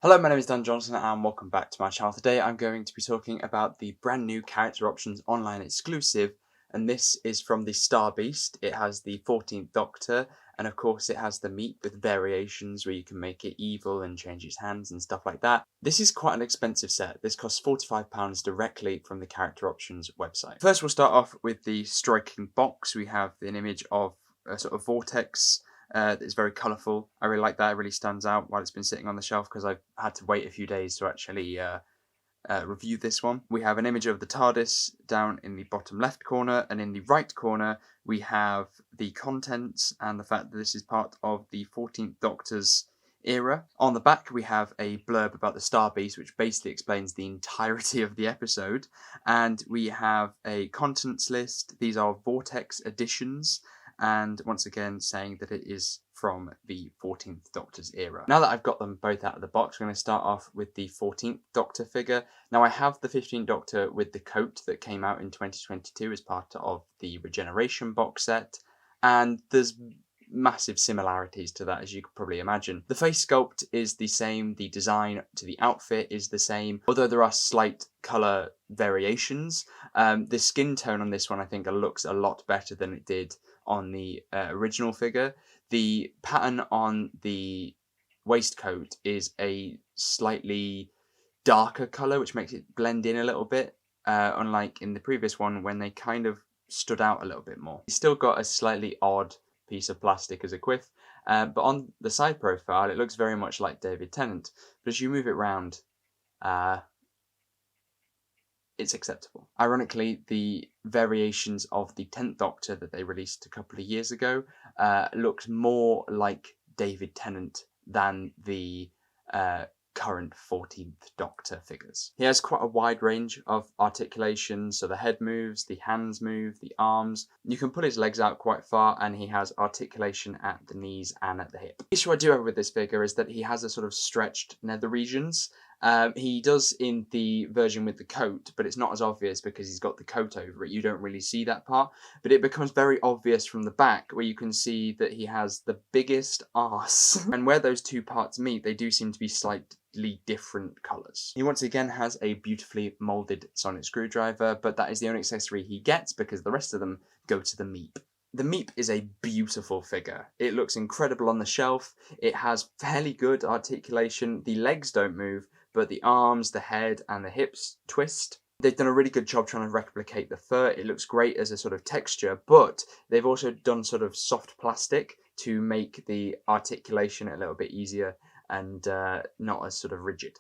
Hello, my name is Dan Johnson and welcome back to my channel. Today I'm going to be talking about the brand new character options online exclusive, and this is from the Star Beast. It has the 14th Doctor, and of course it has the Meep with variations where you can make it evil and change its hands and stuff like that. This is quite an expensive set. This costs £45 directly from the character options website. First we'll start off with the striking box. We have an image of a sort of vortex that is very colourful. I really like that. It really stands out while it's been sitting on the shelf because I've had to wait a few days to actually review this one. We have an image of the TARDIS down in the bottom left corner, and in the right corner we have the contents and the fact that this is part of the 14th Doctor's era. On the back we have a blurb about the Star Beast, which basically explains the entirety of the episode, and we have a contents list. These are Vortex editions, and once again saying that it is from the 14th Doctor's era. Now that I've got them both out of the box, I'm going to start off with the 14th Doctor figure. Now I have the 15th Doctor with the coat that came out in 2022 as part of the Regeneration box set, and there's massive similarities to that, as you could probably imagine. The face sculpt is the same, the design to the outfit is the same, although there are slight colour variations. The skin tone on this one I think looks a lot better than it did on the original figure. The pattern on the waistcoat is a slightly darker colour, which makes it blend in a little bit, unlike in the previous one when they kind of stood out a little bit more. It's still got a slightly odd piece of plastic as a quiff, but on the side profile it looks very much like David Tennant, but as you move it round, it's acceptable. Ironically, the variations of the 10th Doctor that they released a couple of years ago looked more like David Tennant than the current 14th Doctor figures. He has quite a wide range of articulation, so the head moves, the hands move, the arms. You can pull his legs out quite far, and he has articulation at the knees and at the hip. The issue I do have with this figure is that he has a sort of stretched nether regions. He does in the version with the coat, but it's not as obvious because he's got the coat over it. You don't really see that part, but it becomes very obvious from the back where you can see that he has the biggest arse. And where those two parts meet, they do seem to be slightly different colours. He once again has a beautifully moulded sonic screwdriver, but that is the only accessory he gets because the rest of them go to the Meep. The Meep is a beautiful figure. It looks incredible on the shelf. It has fairly good articulation. The legs don't move, but the arms, the head, and the hips twist. They've done a really good job trying to replicate the fur. It looks great as a sort of texture, but they've also done sort of soft plastic to make the articulation a little bit easier and not as sort of rigid.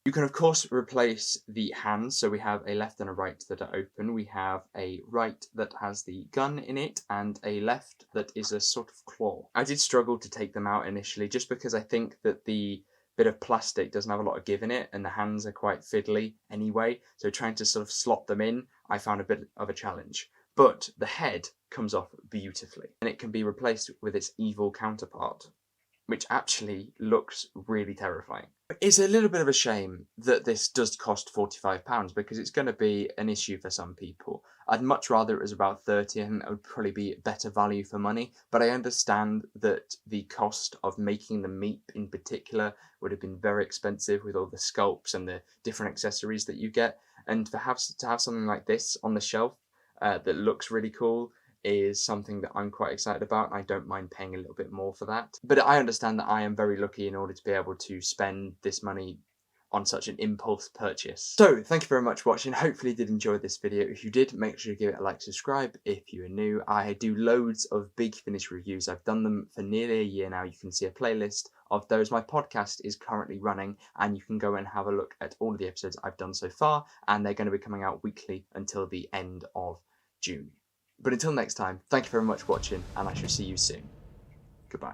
You can of course replace the hands, so we have a left and a right that are open. We have a right that has the gun in it and a left that is a sort of claw. I did struggle to take them out initially just because I think that the bit of plastic doesn't have a lot of give in it and the hands are quite fiddly anyway, so trying to sort of slot them in I found a bit of a challenge. But the head comes off beautifully and it can be replaced with its evil counterpart, which actually looks really terrifying. It's a little bit of a shame that this does cost £45 because it's going to be an issue for some people. I'd much rather it was about 30 and it would probably be better value for money, but I understand that the cost of making the Meep in particular would have been very expensive with all the sculpts and the different accessories that you get, and to have something like this on the shelf that looks really cool is something that I'm quite excited about, and I don't mind paying a little bit more for that. But I understand that I am very lucky in order to be able to spend this money on such an impulse purchase. So, thank you very much for watching. Hopefully you did enjoy this video. If you did, make sure you give it a like, subscribe if you are new. I do loads of Big Finish reviews. I've done them for nearly a year now. You can see a playlist of those. My podcast is currently running, and you can go and have a look at all of the episodes I've done so far, and they're going to be coming out weekly until the end of June. But until next time, thank you very much for watching, and I shall see you soon. Goodbye.